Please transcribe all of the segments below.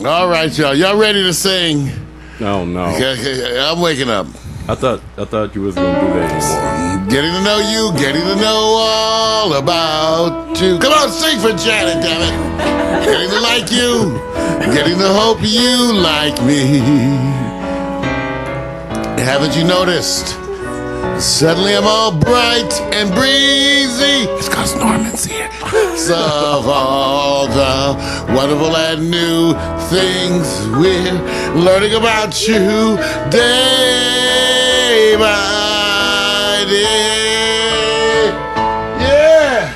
All right, y'all. Y'all ready to sing? Oh no. I'm waking up. I thought you was gonna do that anymore. Getting to know you, getting to know all about you. Come on, sing for Janet, damn it. Getting to like you, getting to hope you like me. Haven't you noticed? Suddenly I'm all bright and breezy. It's cause Norman's here. So of all the wonderful and new things we're learning about you day by day. Yeah.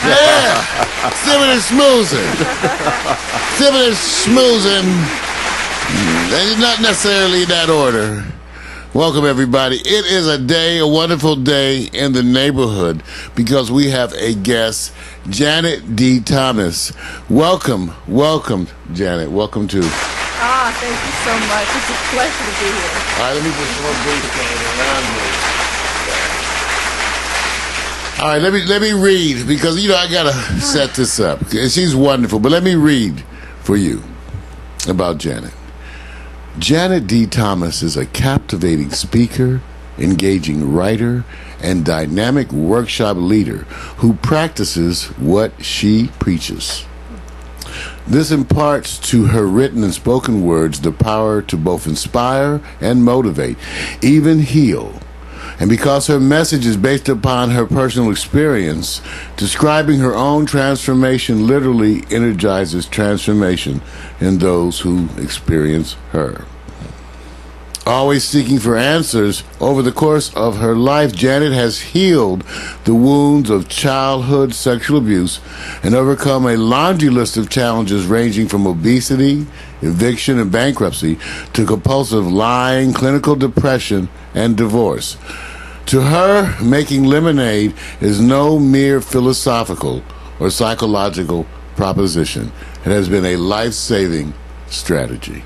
Yeah. Sipping and schmoozing. Sipping and schmoozing. And not necessarily in that order. Welcome, everybody. It is a wonderful day in the neighborhood because we have a guest, Janet D. Thomas. Welcome, Janet. Welcome to. Thank you so much. It's a pleasure to be here. All right, let me put some more boots on around me. All right, let me read because I gotta set this up. She's wonderful, but let me read for you about Janet. Janet D. Thomas is a captivating speaker, engaging writer, and dynamic workshop leader who practices what she preaches. This imparts to her written and spoken words the power to both inspire and motivate, even heal. And because her message is based upon her personal experience, describing her own transformation literally energizes transformation in those who experience her. Always seeking for answers, over the course of her life, Janet has healed the wounds of childhood sexual abuse and overcome a laundry list of challenges ranging from obesity, eviction, and bankruptcy to compulsive lying, clinical depression, and divorce. To her, making lemonade is no mere philosophical or psychological proposition. It has been a life-saving strategy.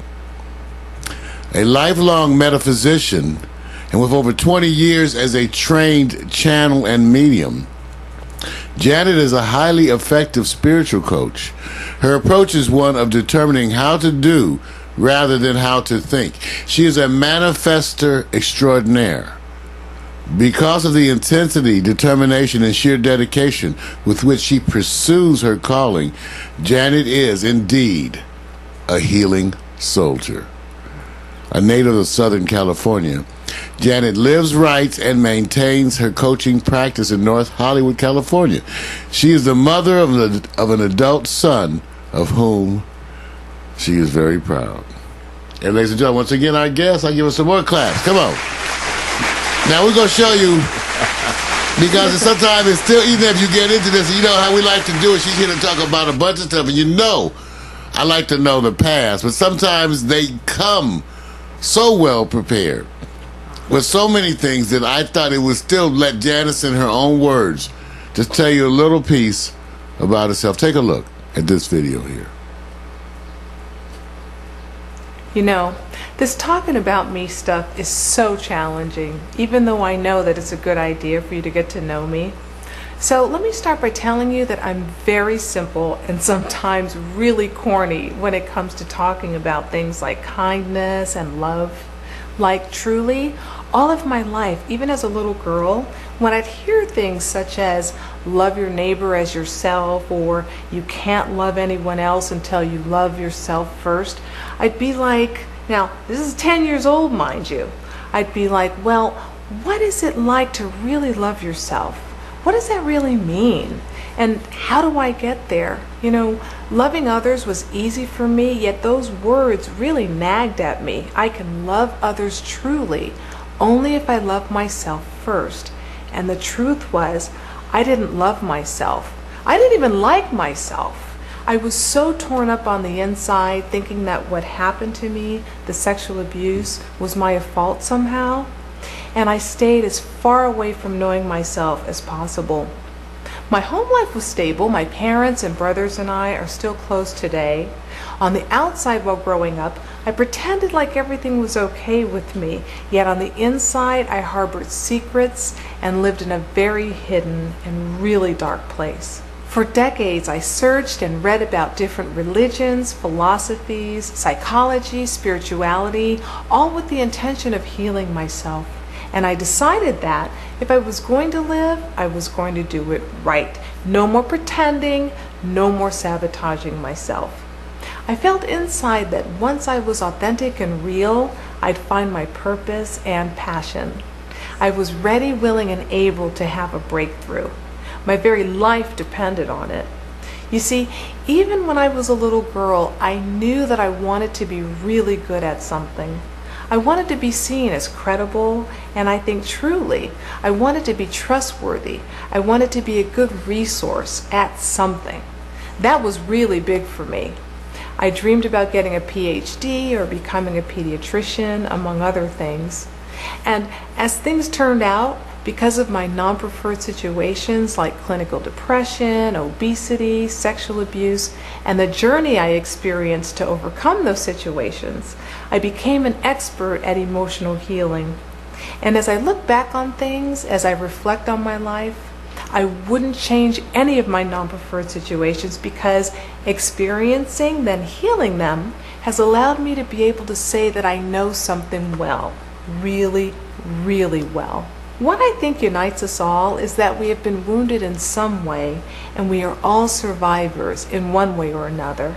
A lifelong metaphysician, and with over 20 years as a trained channel and medium, Janet is a highly effective spiritual coach. Her approach is one of determining how to do rather than how to think. She is a manifester extraordinaire. Because of the intensity, determination, and sheer dedication with which she pursues her calling, Janet is indeed a healing soldier. A native of Southern California, Janet lives, writes, and maintains her coaching practice in North Hollywood, California. She is the mother of an adult son of whom she is very proud. And ladies and gentlemen, once again, our guest, I give us some more claps. Come on. Now we're going to show you, because sometimes it's still, even if you get into this, you know how we like to do it. She's here to talk about a bunch of stuff, and I like to know the past, but sometimes they come so well prepared with so many things that I thought it would still let Janice, in her own words, just tell you a little piece about herself. Take a look at this video here. This talking about me stuff is so challenging, even though I know that it's a good idea for you to get to know me. So let me start by telling you that I'm very simple and sometimes really corny when it comes to talking about things like kindness and love. Like truly, all of my life, even as a little girl, when I'd hear things such as love your neighbor as yourself, or you can't love anyone else until you love yourself first, I'd be like, now this is 10 years old, mind you, I'd be like, well, what is it like to really love yourself? What does that really mean? And how do I get there? Loving others was easy for me, yet those words really nagged at me. I can love others truly only if I love myself first. And the truth was, I didn't love myself. I didn't even like myself. I was so torn up on the inside, thinking that what happened to me, the sexual abuse, was my fault somehow. And I stayed as far away from knowing myself as possible. My home life was stable. My parents and brothers and I are still close today. On the outside while growing up, I pretended like everything was okay with me, yet on the inside I harbored secrets and lived in a very hidden and really dark place. For decades, I searched and read about different religions, philosophies, psychology, spirituality, all with the intention of healing myself. And I decided that if I was going to live, I was going to do it right. No more pretending, no more sabotaging myself. I felt inside that once I was authentic and real, I'd find my purpose and passion. I was ready, willing, and able to have a breakthrough. My very life depended on it. You see, even when I was a little girl, I knew that I wanted to be really good at something. I wanted to be seen as credible, and I think truly, I wanted to be trustworthy. I wanted to be a good resource at something. That was really big for me. I dreamed about getting a PhD or becoming a pediatrician, among other things. And as things turned out, because of my non-preferred situations like clinical depression, obesity, sexual abuse, and the journey I experienced to overcome those situations, I became an expert at emotional healing. And as I look back on things, as I reflect on my life, I wouldn't change any of my non-preferred situations because experiencing, then healing them, has allowed me to be able to say that I know something well, really, really well. What I think unites us all is that we have been wounded in some way, and we are all survivors in one way or another.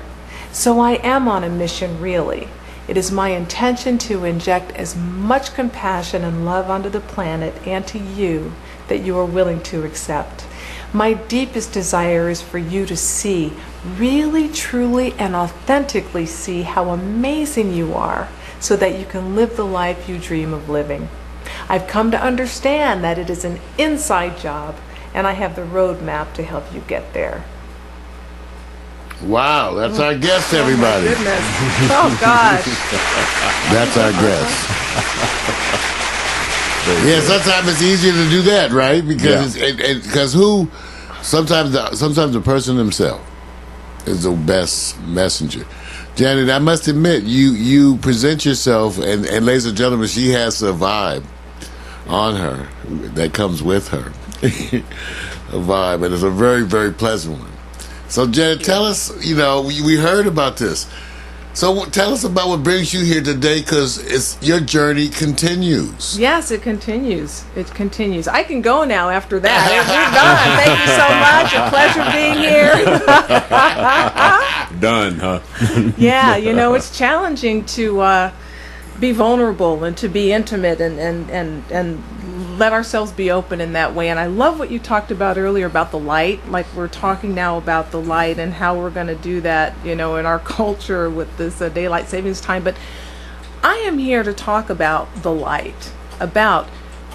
So I am on a mission, really. It is my intention to inject as much compassion and love onto the planet and to you that you are willing to accept. My deepest desire is for you to see, really, truly, and authentically see how amazing you are so that you can live the life you dream of living. I've come to understand that it is an inside job, and I have the roadmap to help you get there. Wow, that's our guest, everybody. Oh, my goodness. Oh, gosh. That's our guest. Yeah, sometimes it's easier to do that, right? Because sometimes the person himself is the best messenger. Janet, I must admit, you present yourself, and ladies and gentlemen, she has a vibe on her that comes with her. A vibe, and it's a very, very pleasant one. So, Janet, tell us, we heard about this. So tell us about what brings you here today, because your journey continues. Yes, it continues. It continues. I can go now after that. We're done. Thank you so much. A pleasure being here. Done, huh? Yeah, it's challenging to be vulnerable and to be intimate and let ourselves be open in that way. And I love what you talked about earlier about the light. Like, we're talking now about the light and how we're going to do that, in our culture with this daylight savings time. But I am here to talk about the light, about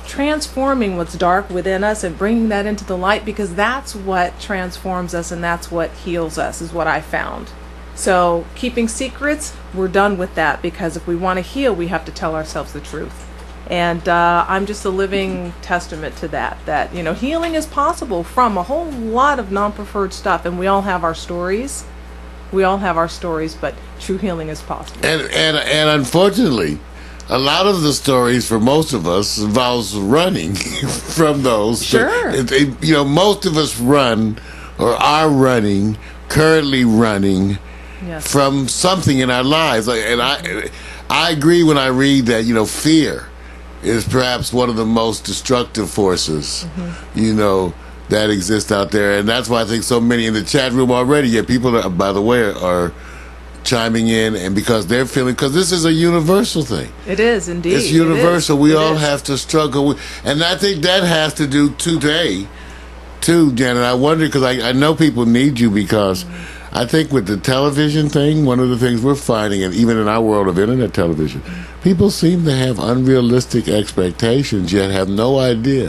transforming what's dark within us and bringing that into the light, because that's what transforms us and that's what heals us, is what I found. So keeping secrets, we're done with that, because if we want to heal, we have to tell ourselves the truth. And I'm just a living testament to that healing is possible from a whole lot of non-preferred stuff, and we all have our stories. But true healing is possible. And unfortunately, a lot of the stories for most of us involves running from those. Sure. Most of us run or are running, currently running, yes, from something in our lives. And I agree when I read that, fear is perhaps one of the most destructive forces, that exist out there. And that's why I think so many in the chat room already, people that, by the way, are chiming in, and because they're feeling, because this is a universal thing. It is, indeed. It's universal. We all have to struggle. And I think that has to do today, too, Janet. I wonder, because I know people need you, because I think with the television thing, one of the things we're finding, and even in our world of internet television, people seem to have unrealistic expectations, yet have no idea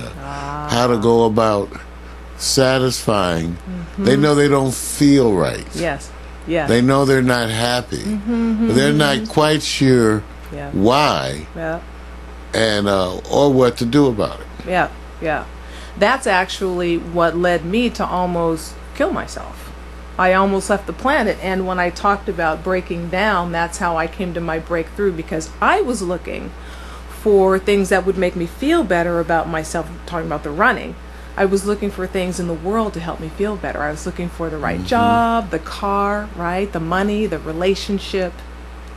how to go about satisfying. They know they don't feel right. Yes. Yeah. They know they're not happy. But they're not quite sure why and or what to do about it. Yeah. That's actually what led me to almost kill myself. I almost left the planet, and when I talked about breaking down, that's how I came to my breakthrough, because I was looking for things that would make me feel better about myself, talking about the running. I was looking for things in the world to help me feel better. I was looking for the right job, the car, right? The money, the relationship,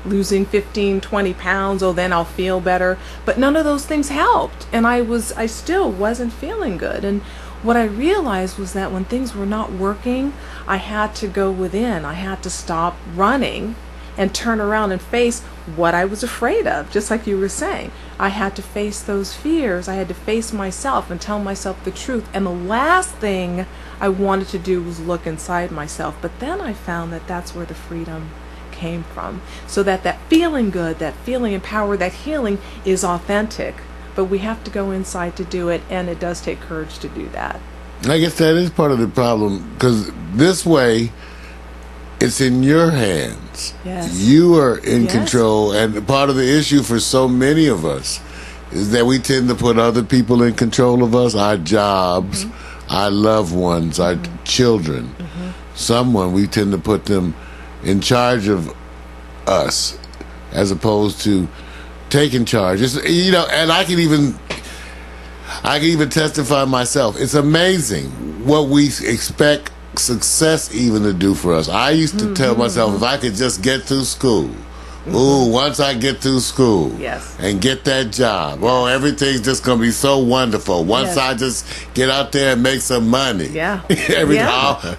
losing 15, 20 pounds. Oh, then I'll feel better. But none of those things helped. And I still wasn't feeling good. And what I realized was that when things were not working, I had to go within. I had to stop running and turn around and face what I was afraid of, just like you were saying. I had to face those fears. I had to face myself and tell myself the truth. And the last thing I wanted to do was look inside myself. But then I found that that's where the freedom came from. So that feeling good, that feeling empowered, that healing is authentic. But we have to go inside to do it, and it does take courage to do that. I guess that is part of the problem, because this way, it's in your hands. Yes. You are in Yes. control, and part of the issue for so many of us is that we tend to put other people in control of us, our jobs, our loved ones, our children. Someone, we tend to put them in charge of us as opposed to taking charge. It's, and I can even testify myself. It's amazing what we expect success even to do for us. I used to tell myself, if I could just get through school, once I get through school Yes. and get that job, everything's just going to be so wonderful. Once Yes. I just get out there and make some money. Yeah.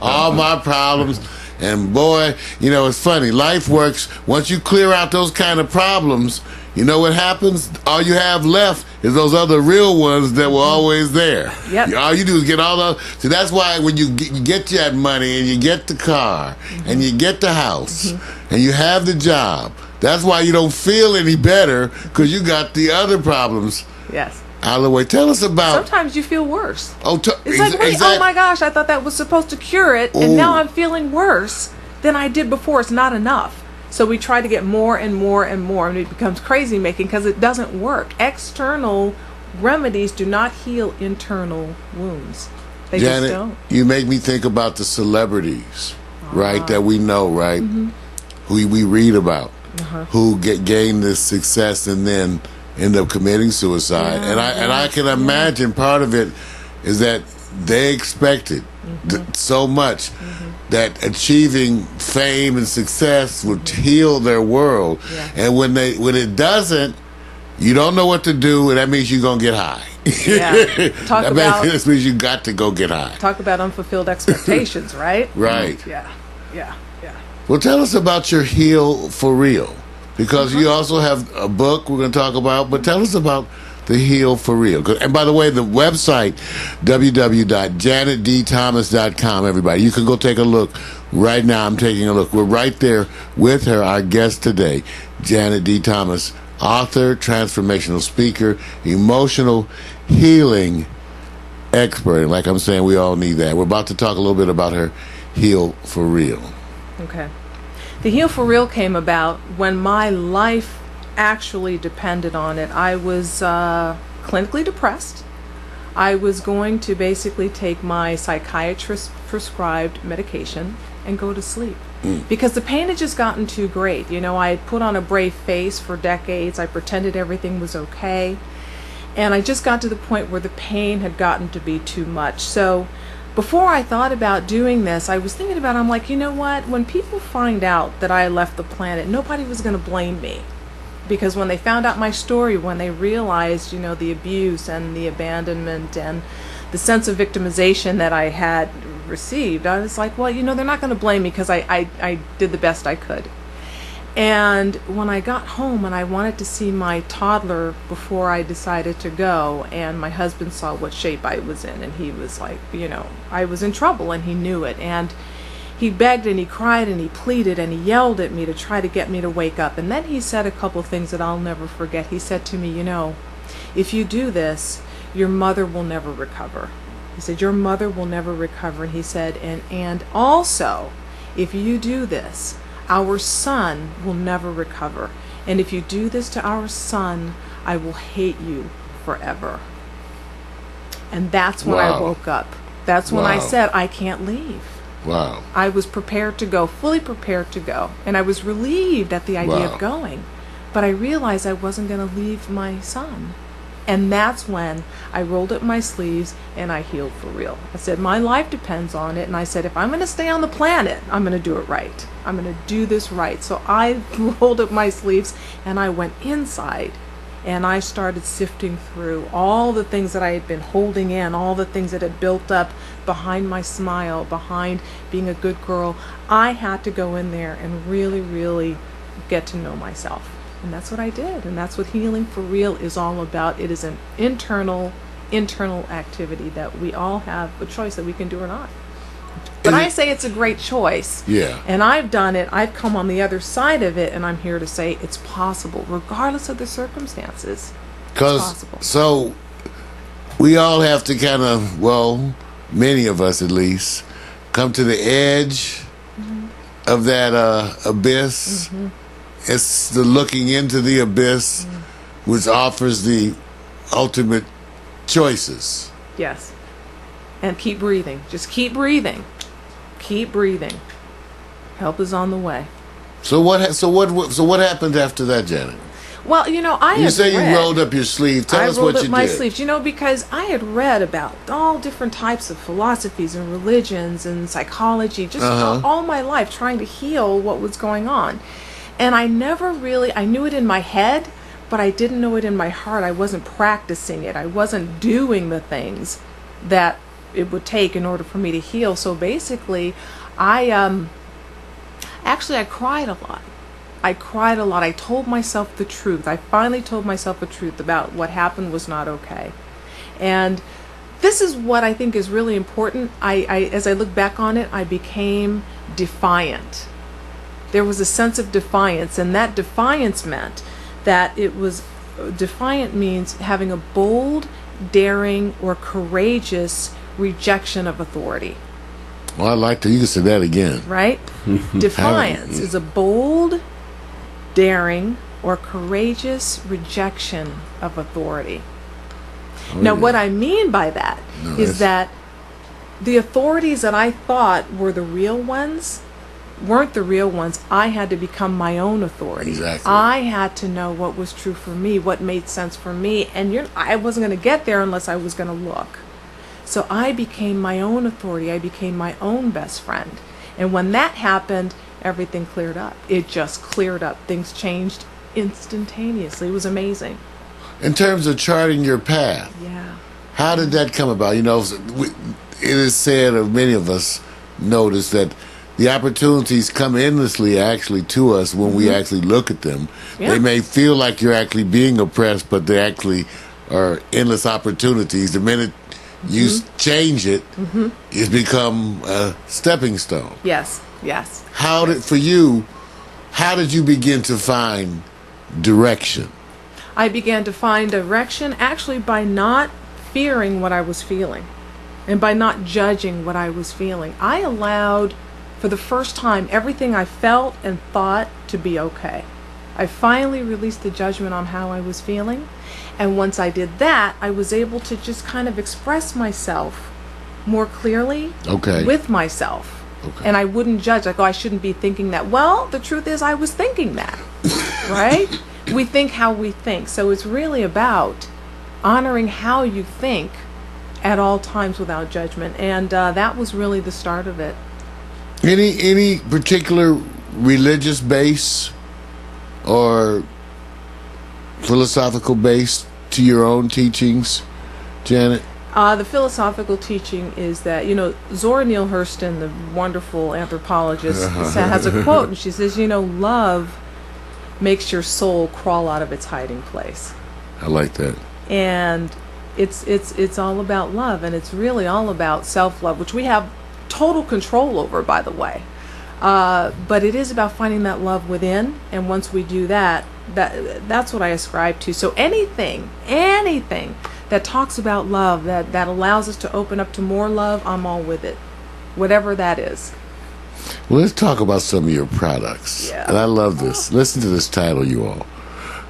All my problems. And boy, it's funny. Life works. Once you clear out those kind of problems, you know what happens? All you have left is those other real ones that were always there. Yep. All you do is get all those. So that's why when you get that money and you get the car and you get the house and you have the job, that's why you don't feel any better, because you got the other problems Yes. out of the way. Tell us about. Sometimes you feel worse. It's It's like, wait, oh my gosh, I thought that was supposed to cure it, and now I'm feeling worse than I did before. It's not enough. So we try to get more and more and more, and it becomes crazy making because it doesn't work. External remedies do not heal internal wounds. They Janet, just don't. you make me think about the celebrities, right, that we know, right, who we read about, who gain this success and then end up committing suicide. And I can imagine part of it is that they expected so much that achieving fame and success would heal their world. Yeah. And when it doesn't, you don't know what to do, and that means you're going to get high. Yeah. That means you got to go get high. Talk about unfulfilled expectations, right? Right. Yeah. Well, tell us about your Heal for Real, because you also have a book we're going to talk about, but tell us about the Heal for Real. And by the way, the website, www.janetdthomas.com, everybody. You can go take a look right now. I'm taking a look. We're right there with her, our guest today, Janet D. Thomas, author, transformational speaker, emotional healing expert. And like I'm saying, we all need that. We're about to talk a little bit about her Heal for Real. Okay. The Heal for Real came about when my life actually depended on it. I was clinically depressed. I was going to basically take my psychiatrist prescribed medication and go to sleep because the pain had just gotten too great. I had put on a brave face for decades. I pretended everything was okay, and I just got to the point where the pain had gotten to be too much. So before I thought about doing this, I was thinking about, I'm like, you know what? When people find out that I left the planet, nobody was going to blame me. Because when they found out my story, when they realized, the abuse and the abandonment and the sense of victimization that I had received, I was like, well, they're not going to blame me because I did the best I could. And when I got home and I wanted to see my toddler before I decided to go, and my husband saw what shape I was in, and he was like, I was in trouble, and he knew it. And he begged and he cried and he pleaded and he yelled at me to try to get me to wake up. And then he said a couple things that I'll never forget. He said to me, if you do this, your mother will never recover. He said, your mother will never recover. And he said, and also, if you do this, our son will never recover. And if you do this to our son, I will hate you forever. And that's when I woke up. That's when I said, I can't leave. Wow. I was prepared to go, fully prepared to go. And I was relieved at the idea of going. But I realized I wasn't going to leave my son. And that's when I rolled up my sleeves and I healed for real. I said, my life depends on it. And I said, if I'm going to stay on the planet, I'm going to do it right. I'm going to do this right. So I rolled up my sleeves and I went inside and I started sifting through all the things that I had been holding in, all the things that had built up behind my smile, behind being a good girl. I had to go in there and really, really get to know myself. And that's what I did. And that's what healing for real is all about. It is an internal activity that we all have a choice that we can do or not. But I say it's a great choice. Yeah. And I've done it. I've come on the other side of it, and I'm here to say it's possible, regardless of the circumstances. It's possible. So we all have to kind of, well, many of us at least, come to the edge of that abyss. It's the looking into the abyss, which offers the ultimate choices. Yes. And keep breathing. Just keep breathing. Keep breathing. Help is on the way. So what happened after that, Janet? Well, You say you rolled up your sleeve. Tell us what you did. I rolled up my sleeves, because I had read about all different types of philosophies and religions and psychology just all my life, trying to heal what was going on. And I never really, I knew it in my head, but I didn't know it in my heart. I wasn't practicing it. I wasn't doing the things that it would take in order for me to heal. So basically, I cried a lot. I cried a lot. I told myself the truth. I finally told myself the truth about what happened was not okay. And this is what I think is really important. As I look back on it, I became defiant. There was a sense of defiance, and that defiance meant that defiant means having a bold, daring, or courageous rejection of authority. Well, I like to use that again. Right? Defiance is a bold, daring, or courageous rejection of authority. Now, what I mean by that is that the authorities that I thought were the real ones weren't the real ones. I had to become my own authority. Exactly. I had to know what was true for me, what made sense for me, and I wasn't going to get there unless I was going to look. So I became my own authority. I became my own best friend. And when that happened, everything cleared up. It just cleared up. Things changed instantaneously. It was amazing. In terms of charting your path, how did that come about? It is said, or many of us notice, that the opportunities come endlessly actually to us when we actually look at them. Yeah. They may feel like you're actually being oppressed, but they actually are endless opportunities. The minute you change it, it's become a stepping stone. Yes, yes. How did you begin to find direction? I began to find direction actually by not fearing what I was feeling and by not judging what I was feeling. I allowed, for the first time, everything I felt and thought to be okay. I finally released the judgment on how I was feeling. And once I did that, I was able to just kind of express myself more clearly with myself. Okay. And I wouldn't judge, like, oh, I shouldn't be thinking that. Well, the truth is I was thinking that, right? We think how we think. So it's really about honoring how you think at all times without judgment. And that was really the start of it. Any particular religious base or philosophical base to your own teachings, Janet? The philosophical teaching is that, Zora Neale Hurston, the wonderful anthropologist, has a quote, and she says, love makes your soul crawl out of its hiding place. I like that. And it's all about love, and it's really all about self-love, which we have total control over, by the way. But it is about finding that love within, and once we do that's what I ascribe to. So anything that talks about love, that allows us to open up to more love, I'm all with it, whatever that is. Well, let's talk about some of your products. Yeah. And I love this. Listen to this title, you all.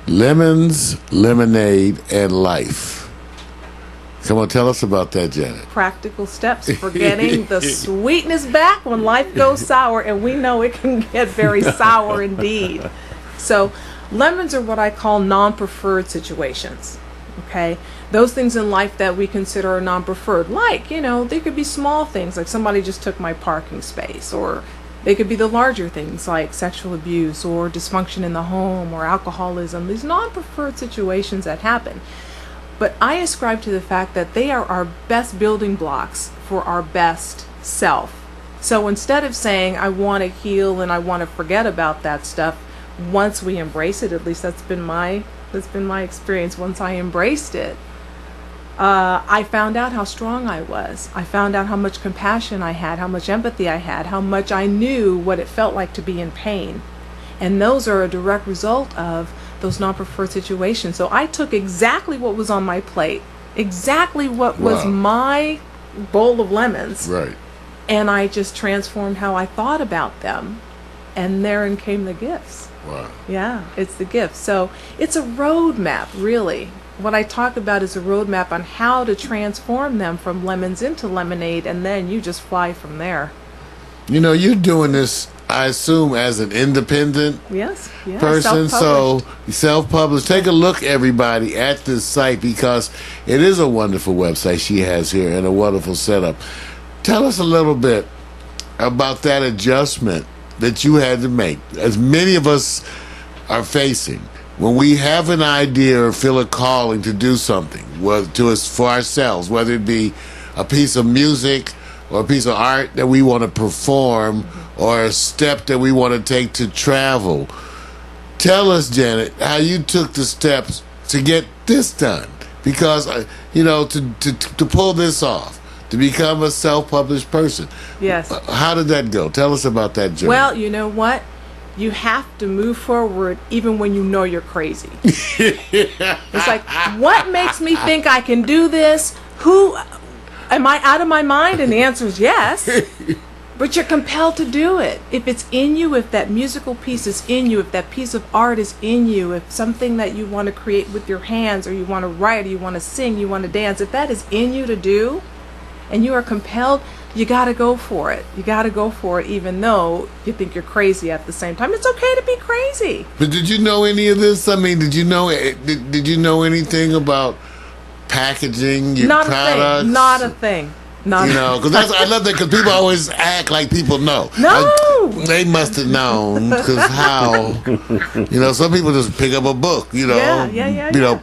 Lemons, Lemonade, and Life. Come on, tell us about that, Janet. Practical steps for getting the sweetness back when life goes sour, and we know it can get very sour indeed. So lemons are what I call non-preferred situations. Okay, those things in life that we consider are non-preferred, like, they could be small things, like somebody just took my parking space, or they could be the larger things like sexual abuse or dysfunction in the home or alcoholism, these non-preferred situations that happen. But I ascribe to the fact that they are our best building blocks for our best self. So instead of saying, I want to heal and I want to forget about that stuff, once we embrace it, at least that's been my experience, once I embraced it, I found out how strong I was. I found out how much compassion I had, how much empathy I had, how much I knew what it felt like to be in pain. And those are a direct result of those non-preferred situations. So I took exactly what was on my plate, exactly what was my bowl of lemons. Right. And I just transformed how I thought about them. And therein came the gifts. Wow. Yeah, it's the gifts. So it's a roadmap, really. What I talk about is a roadmap on how to transform them from lemons into lemonade, and then you just fly from there. You're doing this, I assume, as an independent person, so self-published. Take a look, everybody, at this site, because it is a wonderful website she has here and a wonderful setup. Tell us a little bit about that adjustment that you had to make, as many of us are facing. When we have an idea or feel a calling to do something, for ourselves, whether it be a piece of music or a piece of art that we want to perform or a step that we want to take to travel. Tell us, Janet, how you took the steps to get this done. Because, to pull this off, to become a self-published person. Yes. How did that go? Tell us about that journey. Well, you know what? You have to move forward even when you know you're crazy. It's like, what makes me think I can do this? Am I out of my mind? And the answer is yes. But you're compelled to do it. If it's in you, if that musical piece is in you, if that piece of art is in you, if something that you want to create with your hands, or you want to write, or you want to sing, you want to dance, if that is in you to do, and you are compelled, you got to go for it. You got to go for it, even though you think you're crazy at the same time. It's okay to be crazy. But did you know any of this? I mean, did you know anything about packaging your products? Not a thing. Because I love that, because people always act like people know. No, they must have known, because how? Some people just pick up a book. Yeah.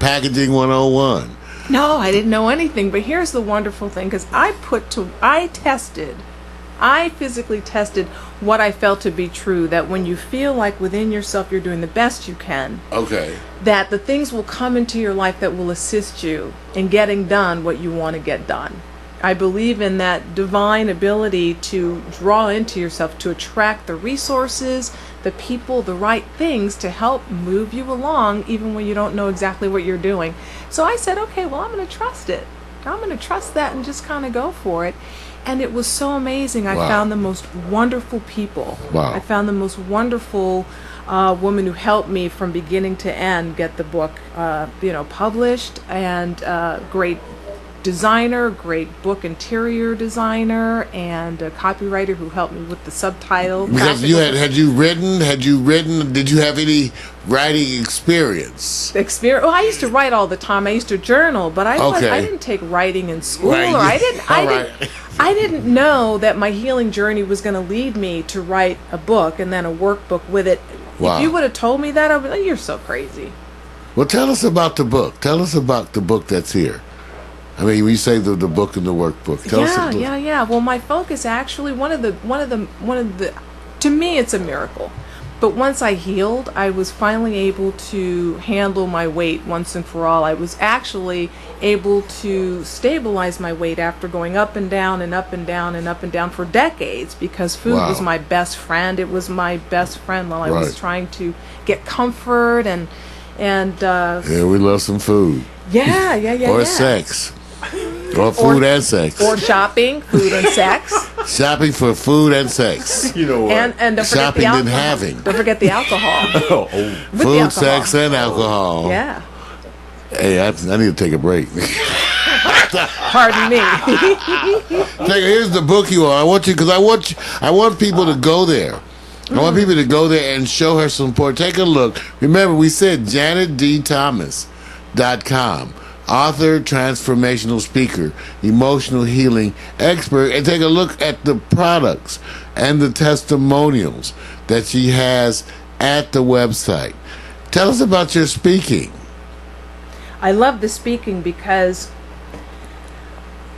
Packaging 101. No, I didn't know anything. But here's the wonderful thing, because I physically tested what I felt to be true, that when you feel like within yourself you're doing the best you can, okay, that the things will come into your life that will assist you in getting done what you want to get done. I believe in that divine ability to draw into yourself, to attract the resources, the people, the right things to help move you along, even when you don't know exactly what you're doing. So I said, okay, well, I'm going to trust it. I'm going to trust that and just kind of go for it. And it was so amazing. I found the most wonderful people. Wow. I found the most wonderful woman who helped me from beginning to end get the book, published, and great designer, great book interior designer, and a copywriter who helped me with the subtitle. Because had you written? Did you have any writing experience? Well, I used to write all the time. I used to journal, but I didn't take writing in school. Right. Or I didn't know that my healing journey was going to lead me to write a book and then a workbook with it. Wow. If you would have told me that, I would be like, you're so crazy. Well, tell us about the book. Tell us about the book that's here. I mean, when you say the book and the workbook, tell us. Yeah. Well, my focus actually, one of the, to me, it's a miracle. But once I healed, I was finally able to handle my weight once and for all. I was actually able to stabilize my weight after going up and down and up and down and up and down for decades, because food was my best friend. It was my best friend while I was trying to get comfort and yeah, we love some food. Or sex. Or food and sex. Or shopping, food and sex. Shopping for food and sex. You know what? And don't forget shopping the alcohol. and having. Don't forget the alcohol. Food, sex, and alcohol. Yeah. Hey, I need to take a break. Pardon me. Here's the book you are. I want people to go there. I want people to go there and show her some support. Take a look. Remember, we said JanetDThomas.com. author, transformational speaker, emotional healing expert, and take a look at the products and the testimonials that she has at the website. Tell us about your speaking. I love the speaking because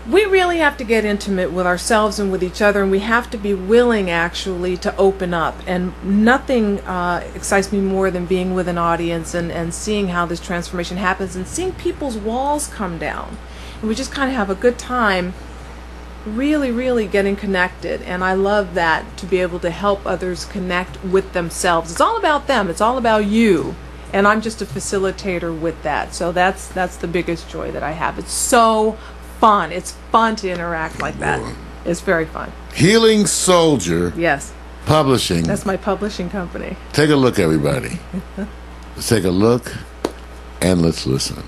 we really have to get intimate with ourselves and with each other, and we have to be willing actually to open up. And nothing excites me more than being with an audience and seeing how this transformation happens and seeing people's walls come down. And we just kind of have a good time really, really getting connected. And I love that, to be able to help others connect with themselves. It's all about them. It's all about you. And I'm just a facilitator with that. So that's the biggest joy that I have. It's so fun. It's fun to interact like that. It's very fun. Healing Soldier Yes. Publishing. That's my publishing company. Take a look, everybody. Let's take a look and let's listen.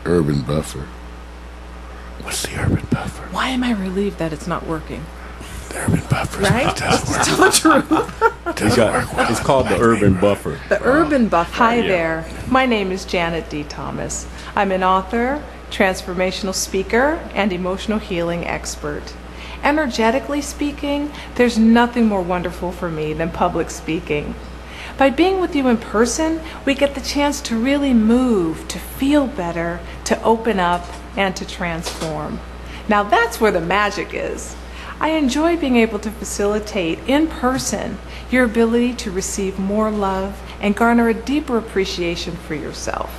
Urban Buffer. What's the Urban Buffer? Why am I relieved that it's not working? The Urban Buffer. Right? Doesn't It's work. so true. It's called the Urban Buffer. The Urban Buffer. Hi Yeah. there. My name is Janet D. Thomas. I'm an author, transformational speaker, and emotional healing expert. Energetically speaking, there's nothing more wonderful for me than public speaking. By being with you in person, we get the chance to really move, to feel better, to open up, and to transform. Now that's where the magic is. I enjoy being able to facilitate in person your ability to receive more love and garner a deeper appreciation for yourself.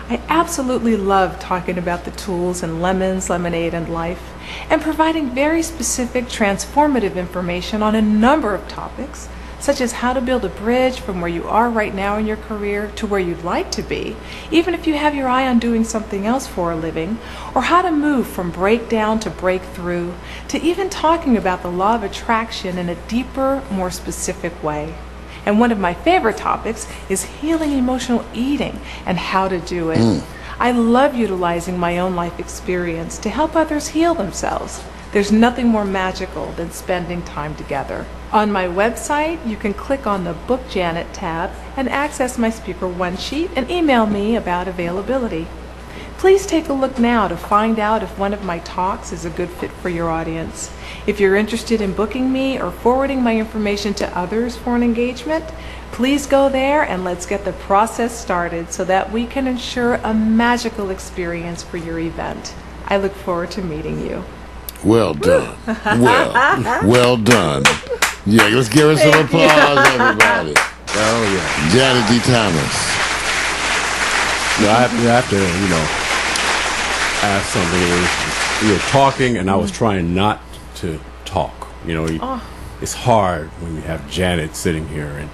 I absolutely love talking about the tools in lemons, lemonade, and life, and providing very specific transformative information on a number of topics, such as how to build a bridge from where you are right now in your career to where you'd like to be, even if you have your eye on doing something else for a living, or how to move from breakdown to breakthrough, to even talking about the law of attraction in a deeper, more specific way. And one of my favorite topics is healing emotional eating and how to do it. I love utilizing my own life experience to help others heal themselves. There's nothing more magical than spending time together. On my website, you can click on the Book Janet tab and access my speaker one sheet and email me about availability. Please take a look now to find out if one of my talks is a good fit for your audience. If you're interested in booking me or forwarding my information to others for an engagement, please go there and let's get the process started so that we can ensure a magical experience for your event. I look forward to meeting you. Well done. Well done. Yeah, let's give her some applause, everybody. Oh, yeah. Janet D. Thomas. No, I have to, ask something. We were talking, and I was trying not to talk. It's hard when you have Janet sitting here, and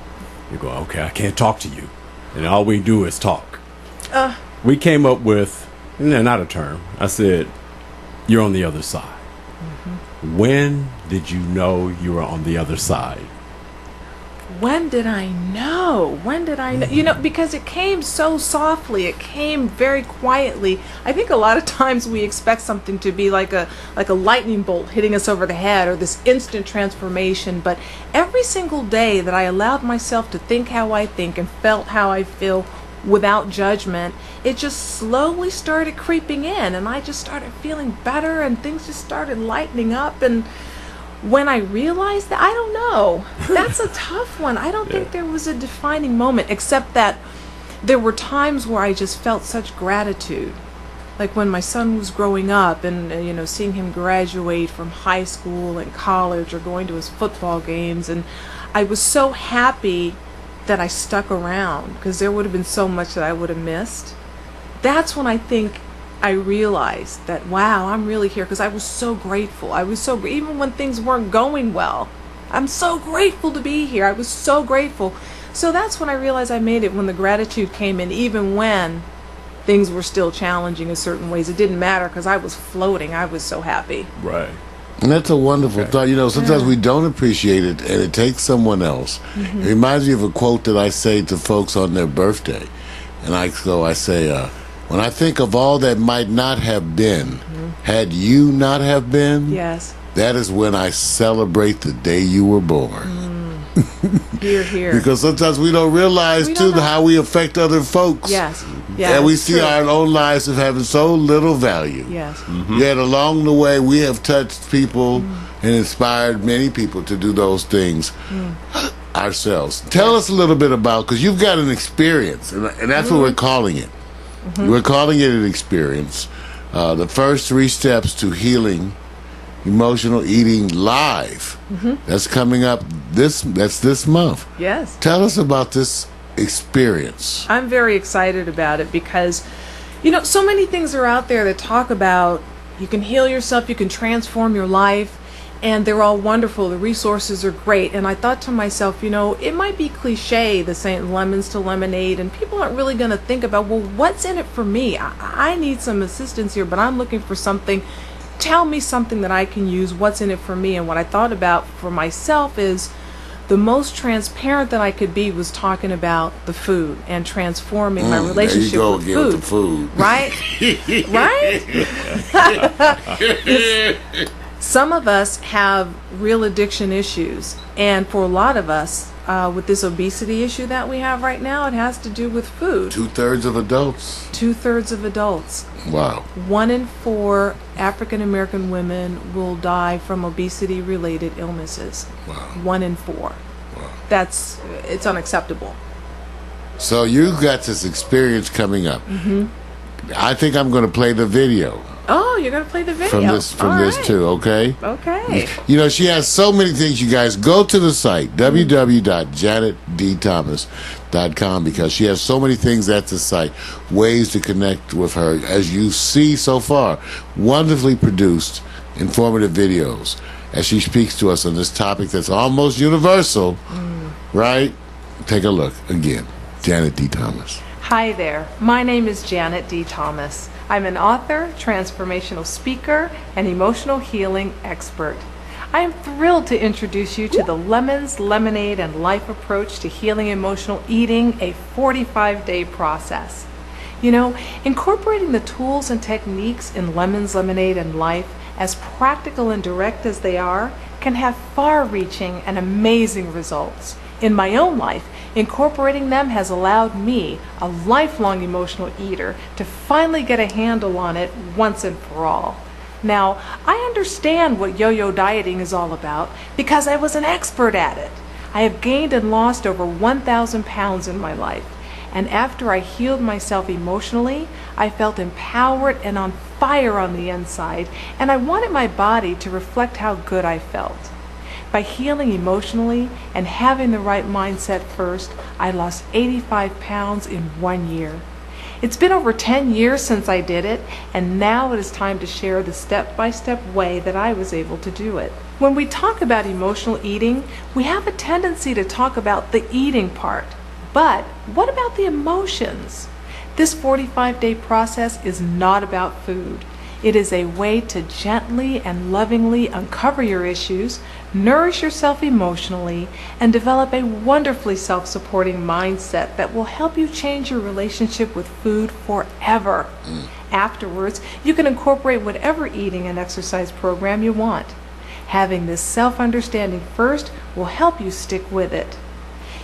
you go, okay, I can't talk to you. And all we do is talk. We came up with, not a term. I said, you're on the other side. When did you know you were on the other side? When did I know? Because it came so softly. It came very quietly. I think a lot of times we expect something to be like a lightning bolt hitting us over the head, or this instant transformation. But every single day that I allowed myself to think how I think and felt how I feel without judgment, it just slowly started creeping in, and I just started feeling better, and things just started lightening up. And when I realized that, I don't know. That's a tough one. I don't think there was a defining moment, except that there were times where I just felt such gratitude. Like when my son was growing up and, seeing him graduate from high school and college or going to his football games. And I was so happy that I stuck around, because there would have been so much that I would have missed. That's when I think I realized that, wow, I'm really here, because I was so grateful. Even when things weren't going well, I'm so grateful to be here. I was so grateful. So that's when I realized I made it, when the gratitude came in, even when things were still challenging in certain ways. It didn't matter, because I was floating. I was so happy. Right. And that's a wonderful thought. Sometimes we don't appreciate it, and it takes someone else. It reminds me of a quote that I say to folks on their birthday. And I say, when I think of all that might not have been, had you not have been, Yes. that is when I celebrate the day you were born. Here, here. Because sometimes we don't realize, We don't know. how we affect other folks. Yes. Yeah, And we it's see true. our own lives as having so little value. Yes. Yet along the way, we have touched people and inspired many people to do those things ourselves. Tell us a little bit about, because you've got an experience, and that's what we're calling it. We're calling it an experience. The first 3 steps to healing emotional eating live. That's coming up this month. Yes. Tell us about this experience. I'm very excited about it because, so many things are out there that talk about you can heal yourself, you can transform your life, and they're all wonderful. The resources are great. And I thought to myself, it might be cliche, the saying lemons to lemonade, and people aren't really going to think about, well, what's in it for me? I need some assistance here, but I'm looking for something. Tell me something that I can use. What's in it for me? And what I thought about for myself is the most transparent that I could be was talking about the food and transforming my relationship there you go with again food. with the food. Right? Right? Some of us have real addiction issues, and for a lot of us, with this obesity issue that we have right now, it has to do with food. 2/3 of adults. 2/3 of adults. Wow. 1 in 4 African American women will die from obesity-related illnesses. Wow. 1 in 4. It's unacceptable. So you got this experience coming up. I think I'm going to play the video Oh, you're going to play the video. from this All right. too, okay? Okay. She has so many things, you guys. Go to the site, www.janetdthomas.com, because she has so many things at the site, ways to connect with her. As you see so far, wonderfully produced, informative videos as she speaks to us on this topic that's almost universal, right? Take a look again. Janet D. Thomas. Hi there. My name is Janet D. Thomas. I'm an author, transformational speaker, and emotional healing expert. I am thrilled to introduce you to the Lemons, Lemonade, and Life approach to healing emotional eating, a 45-day process. Incorporating the tools and techniques in Lemons, Lemonade, and Life, as practical and direct as they are, can have far-reaching and amazing results. In my own life, incorporating them has allowed me, a lifelong emotional eater, to finally get a handle on it once and for all. Now, I understand what yo-yo dieting is all about because I was an expert at it. I have gained and lost over 1,000 pounds in my life. And after I healed myself emotionally, I felt empowered and on fire on the inside, and I wanted my body to reflect how good I felt. By healing emotionally and having the right mindset first, I lost 85 pounds in 1 year. It's been over 10 years since I did it, and now it is time to share the step-by-step way that I was able to do it. When we talk about emotional eating, we have a tendency to talk about the eating part. But what about the emotions? This 45-day process is not about food. It is a way to gently and lovingly uncover your issues, nourish yourself emotionally, and develop a wonderfully self-supporting mindset that will help you change your relationship with food forever. Afterwards, you can incorporate whatever eating and exercise program you want. Having this self-understanding first will help you stick with it.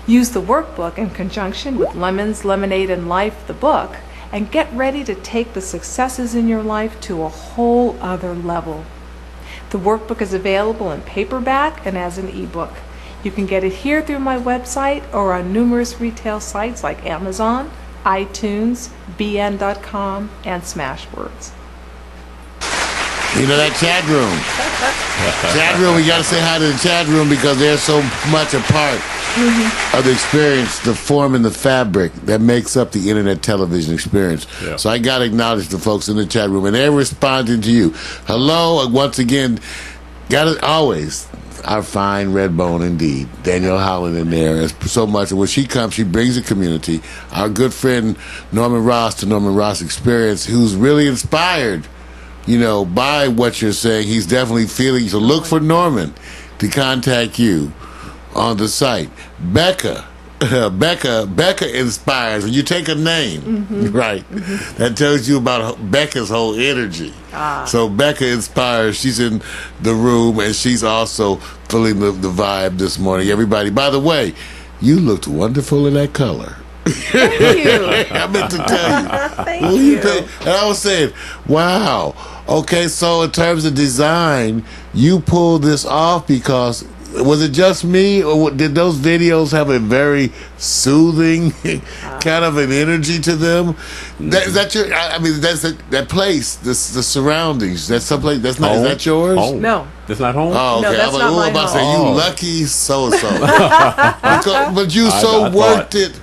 Use the workbook in conjunction with Lemons, Lemonade, and Life, the book, and get ready to take the successes in your life to a whole other level. The workbook is available in paperback and as an ebook. You can get it here through my website or on numerous retail sites like Amazon, iTunes, bn.com, and Smashwords. That chat room. Chat room, we got to say hi to the chat room because they're so much a part of the experience, the form and the fabric that makes up the internet television experience. Yeah. So I got to acknowledge the folks in the chat room, and they're responding to you. Hello, once again, got to always, our fine red bone indeed, Danielle Holland in there. It's so much. And when she comes, she brings the community. Our good friend Norman Ross, to Norman Ross Experience, who's really inspired by what you're saying. He's definitely feeling, so look for Norman to contact you on the site. Becca Becca inspires. When you take a name, right, that tells you about Becca's whole energy. So Becca inspires. She's in the room, and she's also feeling the vibe this morning. Everybody, by the way, you looked wonderful in that color. Thank you. I meant to tell you. Thank you. And I was saying, wow. Okay, so in terms of design, you pulled this off because, was it just me, or did those videos have a very soothing kind of an energy to them? Is that your? I mean, that's that place, the surroundings. That's someplace. That's not. Home? Is that yours? Home. No. That's not home? Oh, okay. No, that's not my I'm about to say home. you lucky so and so. But you I worked it,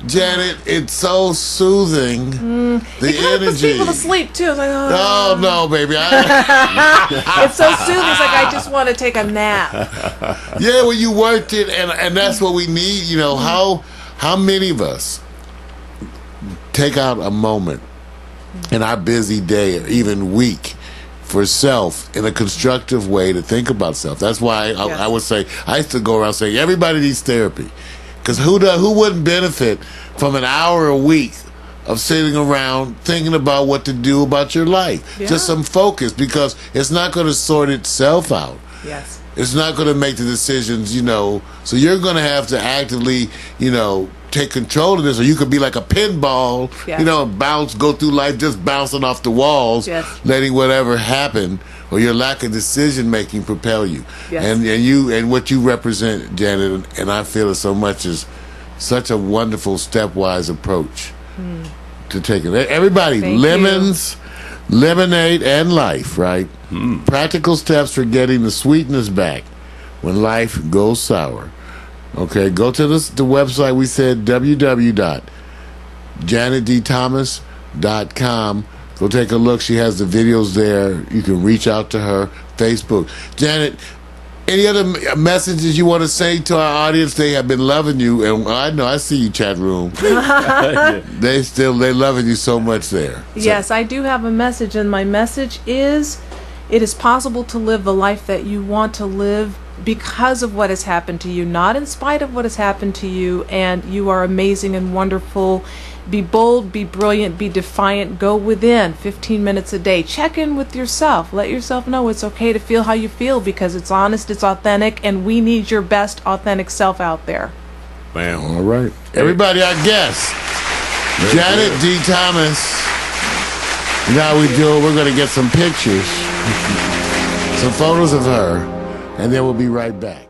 Janet. It's so soothing. The It kind of puts energy. people to sleep too. It's like, Oh no, baby! it's so soothing. It's like I just want to take a nap. Yeah, well, you worked it, and that's what we need. You know, how many of us take out a moment in our busy day or even week for self in a constructive way to think about self? That's why I would say, I used to go around saying everybody needs therapy, because who wouldn't benefit from an hour a week of sitting around thinking about what to do about your life? Yeah. Just some focus, because it's not going to sort itself out. Yes. It's not going to make the decisions, you know. So you're going to have to actively, you know, take control of this, or you could be like a pinball, Yes. you know, and go through life just bouncing off the walls, Yes. letting whatever happen or your lack of decision making propel you. Yes. And what you represent, Janet, and I feel it so much, is such a wonderful stepwise approach to take it. Everybody, Thank lemons, lemonade, and life, right? Practical steps for getting the sweetness back when life goes sour. Okay, go to the website. We said www.janetdthomas.com. Go take a look. She has the videos there. You can reach out to her. Facebook. Janet, any other messages you want to say to our audience? They have been loving you, and I know, I see you, chat room. They loving you so much there. Yes, I do have a message, and my message is, it is possible to live the life that you want to live because of what has happened to you, not in spite of what has happened to you, and you are amazing and wonderful. Be bold, be brilliant, be defiant, go within 15 minutes a day. Check in with yourself. Let yourself know it's okay to feel how you feel, because it's honest, it's authentic, and we need your best authentic self out there. Bam. All right. Everybody, our guest, Janet D. Thomas. Now we do it. We're going to get some pictures, some photos of her, and then we'll be right back.